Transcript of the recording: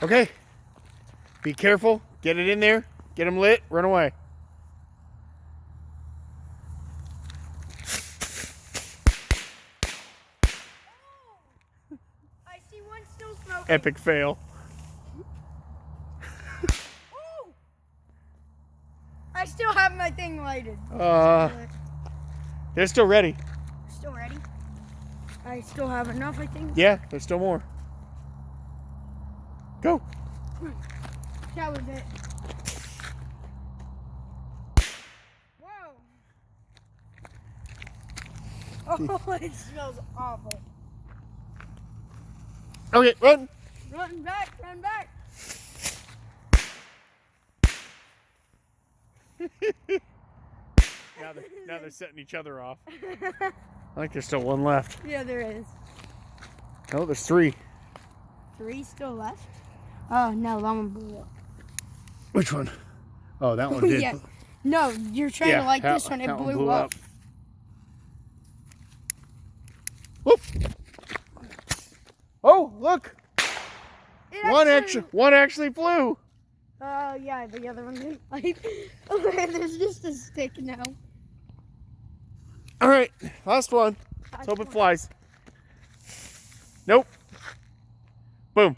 Okay. Be careful. Get it in there. Get them lit. Run away. I see one still smoking. Epic fail. Oh! I still have my thing lighted. They're still ready. Still ready? I still have enough, I think. Yeah, there's still more. Go. That was it. Whoa. Oh, it smells awful. Okay, run. Run back, run back. Now they're setting each other off. I think there's still one left. Yeah, there is. No, there's 3. 3 still left? Oh, no, that one blew up. Which one? Oh, that one did. Yeah. No, you're trying to like this one. It that blew up. Whoop. Oh, look. One actually flew. Oh, yeah, the other one didn't. Like, okay, there's just a stick now. All right, last one. Let's hope it flies. Nope. Boom.